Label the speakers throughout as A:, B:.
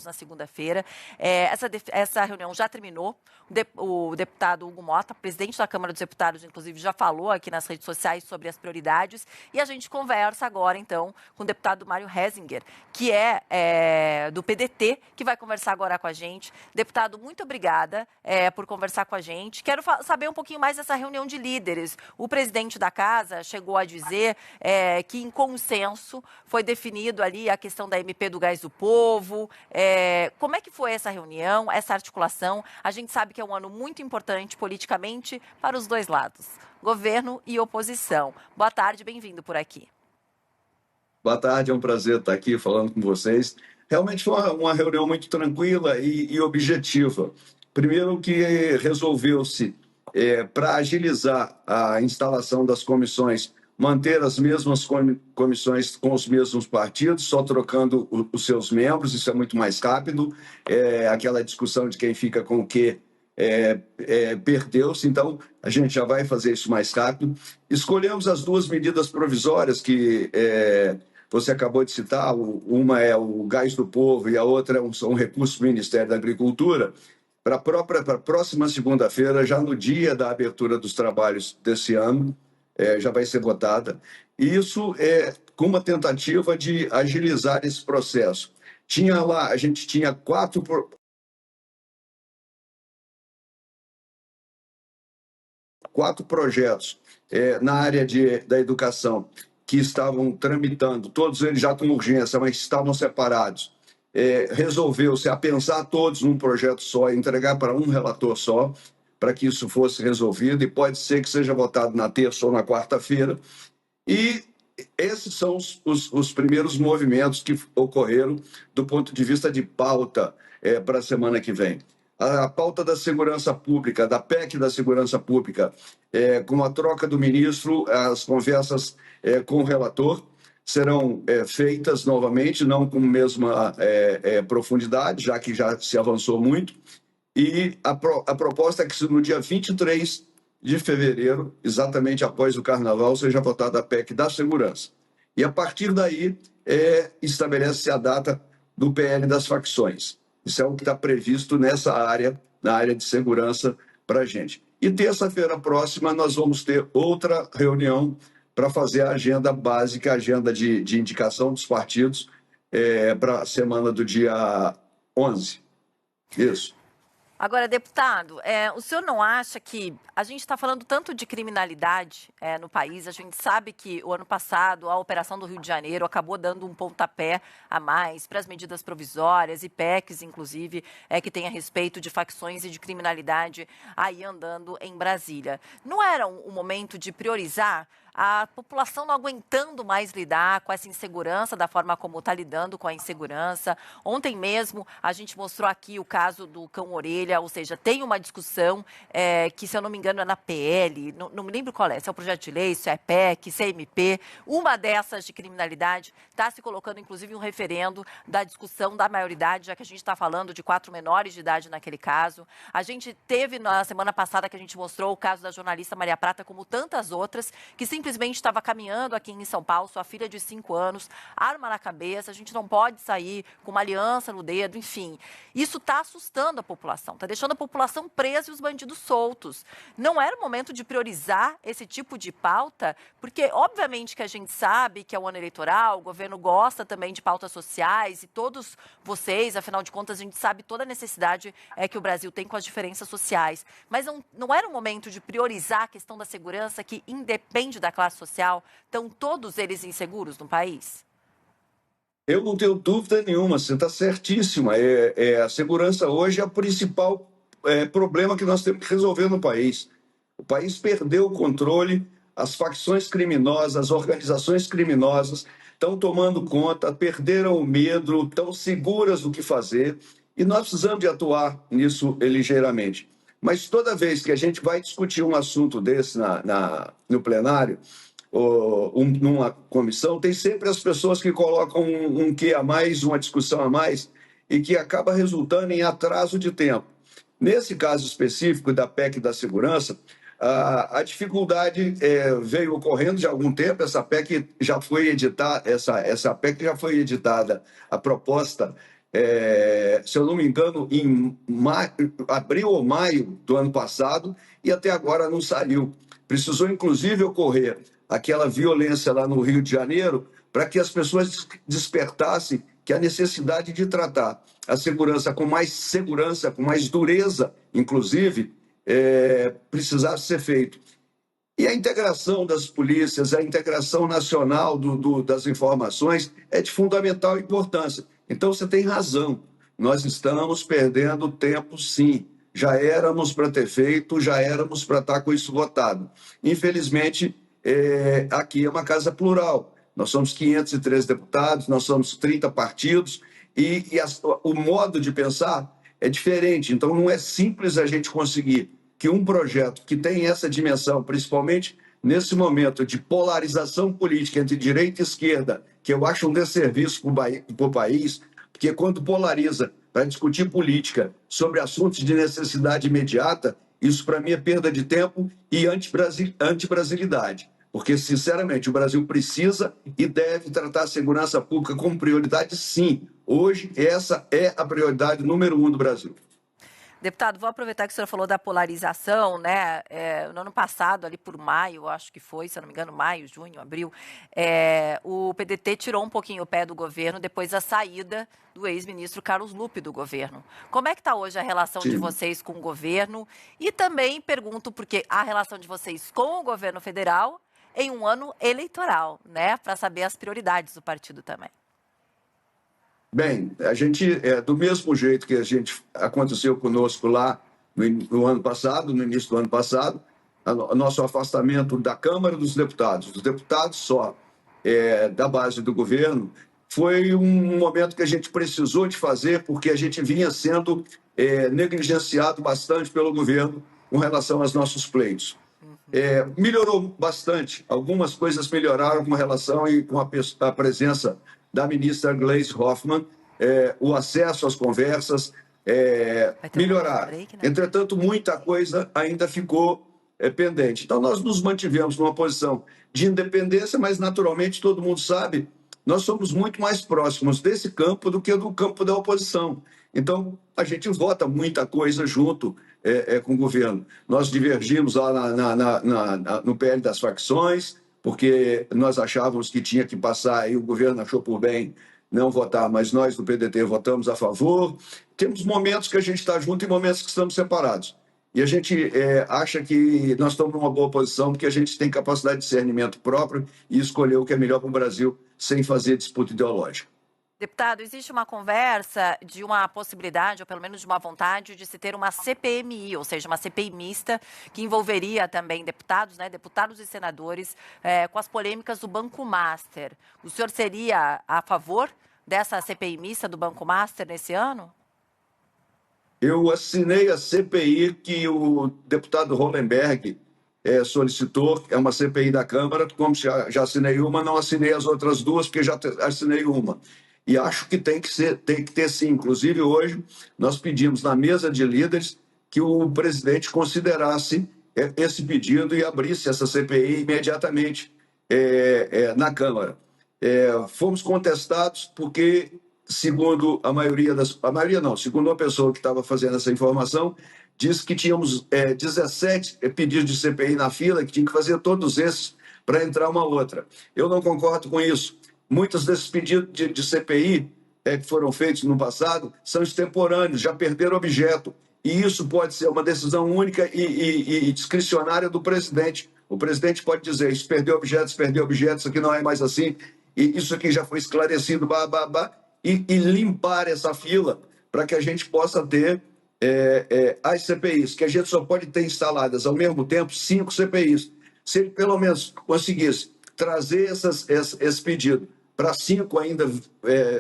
A: na segunda-feira. Essa reunião já terminou. O deputado Hugo Mota, presidente da Câmara dos Deputados, inclusive, já falou aqui nas redes sociais sobre as prioridades. E a gente conversa agora, então, com o deputado Mário Hesinger, que é do PDT, que vai conversar agora com a gente. Deputado, muito obrigada por conversar com a gente. Quero saber um pouquinho mais dessa reunião de líderes. O presidente da casa chegou a dizer que, em consenso, foi definido ali a questão da MP do Gás do Povo. Como é que foi essa reunião, essa articulação? A gente sabe que é um ano muito importante politicamente para os dois lados, governo e oposição. Boa tarde, bem-vindo por aqui.
B: Boa tarde, é um prazer estar aqui falando com vocês. Realmente foi uma reunião muito tranquila e objetiva. Primeiro que resolveu-se, para agilizar a instalação das comissões, manter as mesmas comissões com os mesmos partidos, só trocando os seus membros, isso é muito mais rápido. Aquela discussão de quem fica com o quê perdeu-se, então a gente já vai fazer isso mais rápido. Escolhemos as duas medidas provisórias que você acabou de citar, uma é o Gás do Povo e a outra são recursos do Ministério da Agricultura, para a próxima segunda-feira, já no dia da abertura dos trabalhos desse ano, já vai ser votada. Isso com uma tentativa de agilizar esse processo. A gente tinha quatro projetos na área da educação que estavam tramitando, todos eles já com urgência, mas estavam separados. Resolveu-se a pensar todos num projeto só, entregar para um relator só, para que isso fosse resolvido, e pode ser que seja votado na terça ou na quarta-feira. E esses são os primeiros movimentos que ocorreram do ponto de vista de pauta para a semana que vem. A pauta da segurança pública, da PEC da segurança pública, com a troca do ministro, as conversas com o relator serão feitas novamente, não com a mesma profundidade, já que já se avançou muito. E a proposta é que no dia 23 de fevereiro, exatamente após o Carnaval, seja votada a PEC da segurança. E a partir daí estabelece-se a data do PL das facções. Isso é o que está previsto nessa área, na área de segurança para a gente. E terça-feira próxima nós vamos ter outra reunião para fazer a agenda básica, a agenda de indicação dos partidos para a semana do dia 11. Isso.
A: Agora, deputado, o senhor não acha que a gente está falando tanto de criminalidade no país? A gente sabe que o ano passado a Operação do Rio de Janeiro acabou dando um pontapé a mais para as medidas provisórias e PECs, inclusive, que tem a respeito de facções e de criminalidade aí andando em Brasília. Não era um momento de priorizar? A população não aguentando mais lidar com essa insegurança, da forma como está lidando com a insegurança. Ontem mesmo a gente mostrou aqui o caso do cão-orelha, ou seja, tem uma discussão que, se eu não me engano, é na PL, não me lembro qual se é o projeto de lei, se é PEC, se é MP. Uma dessas de criminalidade está se colocando, inclusive, um referendo da discussão da maioridade, já que a gente está falando de 4 menores de idade naquele caso. A gente teve, na semana passada, que a gente mostrou o caso da jornalista Maria Prata, como tantas outras, que simplesmente estava caminhando aqui em São Paulo, sua filha de 5 anos, arma na cabeça, a gente não pode sair com uma aliança no dedo, enfim. Isso está assustando a população, está deixando a população presa e os bandidos soltos. Não era o momento de priorizar esse tipo de pauta? Porque, obviamente, que a gente sabe que é o ano eleitoral, o governo gosta também de pautas sociais e todos vocês, afinal de contas, a gente sabe toda a necessidade que o Brasil tem com as diferenças sociais. Mas não era o momento de priorizar a questão da segurança, que independe da classe social? Estão todos eles inseguros no país?
B: Eu não tenho dúvida nenhuma, você está certíssima. A segurança hoje é o principal problema que nós temos que resolver no país. O país perdeu o controle, as facções criminosas, as organizações criminosas estão tomando conta, perderam o medo, estão seguras do que fazer, e nós precisamos de atuar nisso ligeiramente. Mas toda vez que a gente vai discutir um assunto desse no plenário, ou numa comissão, tem sempre as pessoas que colocam um quê a mais, uma discussão a mais, e que acaba resultando em atraso de tempo. Nesse caso específico da PEC da segurança, a dificuldade veio ocorrendo de algum tempo. Essa PEC já foi editada, a proposta se eu não me engano, em abril ou maio do ano passado, e até agora não saiu. Precisou, inclusive, ocorrer aquela violência lá no Rio de Janeiro para que as pessoas despertassem que a necessidade de tratar a segurança, com mais dureza, inclusive, precisasse ser feito. E a integração das polícias, a integração nacional das informações é de fundamental importância. Então, você tem razão, nós estamos perdendo tempo, sim. Já éramos para ter feito, já éramos para estar com isso votado. Infelizmente, aqui é uma casa plural. Nós somos 503 deputados, nós somos 30 partidos, e o modo de pensar é diferente. Então, não é simples a gente conseguir que um projeto que tem essa dimensão, principalmente nesse momento de polarização política entre direita e esquerda, que eu acho um desserviço para o país, porque quando polariza para discutir política sobre assuntos de necessidade imediata, isso para mim é perda de tempo e anti-brasilidade. Porque, sinceramente, o Brasil precisa e deve tratar a segurança pública como prioridade, sim. Hoje, essa é a prioridade número 1 do Brasil.
A: Deputado, vou aproveitar que o senhor falou da polarização, né? No ano passado, ali por maio, acho que foi, se eu não me engano, maio, junho, abril, o PDT tirou um pouquinho o pé do governo depois da saída do ex-ministro Carlos Lupe do governo. Como é que está hoje a relação de vocês com o governo? E também pergunto porque a relação de vocês com o governo federal em um ano eleitoral, né? Para saber as prioridades do partido também.
B: Bem, a gente, do mesmo jeito que aconteceu conosco lá no ano passado, no início do ano passado, o nosso afastamento da Câmara dos deputados só da base do governo, foi um momento que a gente precisou de fazer, porque a gente vinha sendo negligenciado bastante pelo governo com relação aos nossos pleitos. Melhorou bastante, algumas coisas melhoraram com relação e com a presença da ministra Gleisi Hoffmann, o acesso às conversas melhorar. Entretanto, muita coisa ainda ficou pendente. Então, nós nos mantivemos numa posição de independência, mas, naturalmente, todo mundo sabe, nós somos muito mais próximos desse campo do que do campo da oposição. Então, a gente vota muita coisa junto com o governo. Nós divergimos lá no PL das facções, porque nós achávamos que tinha que passar e o governo achou por bem não votar, mas nós do PDT votamos a favor. Temos momentos que a gente está junto e momentos que estamos separados. E a gente acha que nós estamos numa boa posição porque a gente tem capacidade de discernimento próprio e escolher o que é melhor para o Brasil sem fazer disputa ideológica.
A: Deputado, existe uma conversa de uma possibilidade, ou pelo menos de uma vontade, de se ter uma CPMI, ou seja, uma CPI mista, que envolveria também deputados, né, deputados e senadores, com as polêmicas do Banco Master. O senhor seria a favor dessa CPI mista do Banco Master nesse ano?
B: Eu assinei a CPI que o deputado Hollenberg solicitou, é uma CPI da Câmara, como já assinei uma, não assinei as outras duas, porque já assinei uma. E acho que tem que ter sim. Inclusive, hoje, nós pedimos na mesa de líderes que o presidente considerasse esse pedido e abrisse essa CPI imediatamente na Câmara. Fomos contestados porque, segundo segundo uma pessoa que estava fazendo essa informação, disse que tínhamos 17 pedidos de CPI na fila, que tinha que fazer todos esses para entrar uma outra. Eu não concordo com isso. Muitos desses pedidos de CPI que foram feitos no passado são extemporâneos, já perderam objeto. E isso pode ser uma decisão única e discricionária do presidente. O presidente pode dizer, isso perdeu objetos, isso aqui não é mais assim, e isso aqui já foi esclarecido, e limpar essa fila para que a gente possa ter as CPIs, que a gente só pode ter instaladas ao mesmo tempo 5 CPIs. Se ele pelo menos conseguisse trazer esse pedido para 5 ainda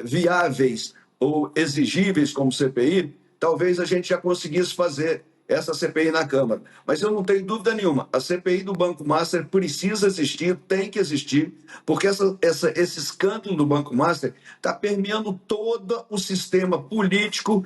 B: viáveis ou exigíveis como CPI, talvez a gente já conseguisse fazer essa CPI na Câmara. Mas eu não tenho dúvida nenhuma, a CPI do Banco Master precisa existir, tem que existir, porque esse escândalo do Banco Master está permeando todo o sistema político,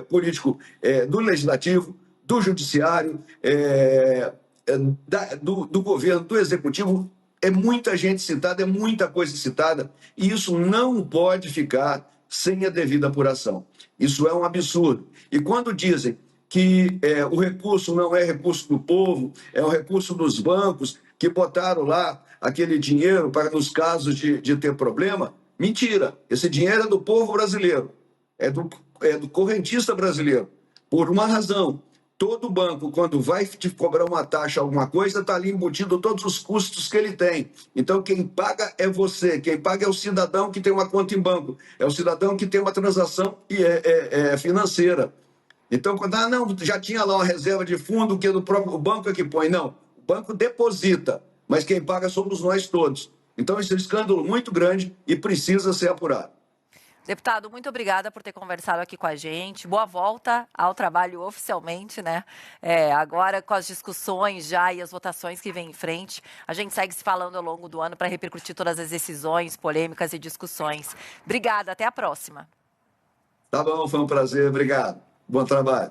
B: político do Legislativo, do Judiciário, do governo, do Executivo. É muita gente citada, é muita coisa citada, e isso não pode ficar sem a devida apuração. Isso é um absurdo. E quando dizem que o recurso não é recurso do povo, é o recurso dos bancos que botaram lá aquele dinheiro para nos casos de ter problema, mentira. Esse dinheiro é do povo brasileiro, é do correntista brasileiro. Por uma razão, todo banco, quando vai te cobrar uma taxa, alguma coisa, está ali embutido todos os custos que ele tem. Então, quem paga é você, quem paga é o cidadão que tem uma conta em banco, é o cidadão que tem uma transação financeira. Então, quando, não, já tinha lá uma reserva de fundo que do próprio banco é que põe. Não, o banco deposita, mas quem paga somos nós todos. Então, esse é um escândalo muito grande e precisa ser apurado.
A: Deputado, muito obrigada por ter conversado aqui com a gente. Boa volta ao trabalho oficialmente, né? Agora com as discussões já e as votações que vêm em frente, a gente segue se falando ao longo do ano para repercutir todas as decisões, polêmicas e discussões. Obrigada, até a próxima.
B: Tá bom, foi um prazer, obrigado. Bom trabalho.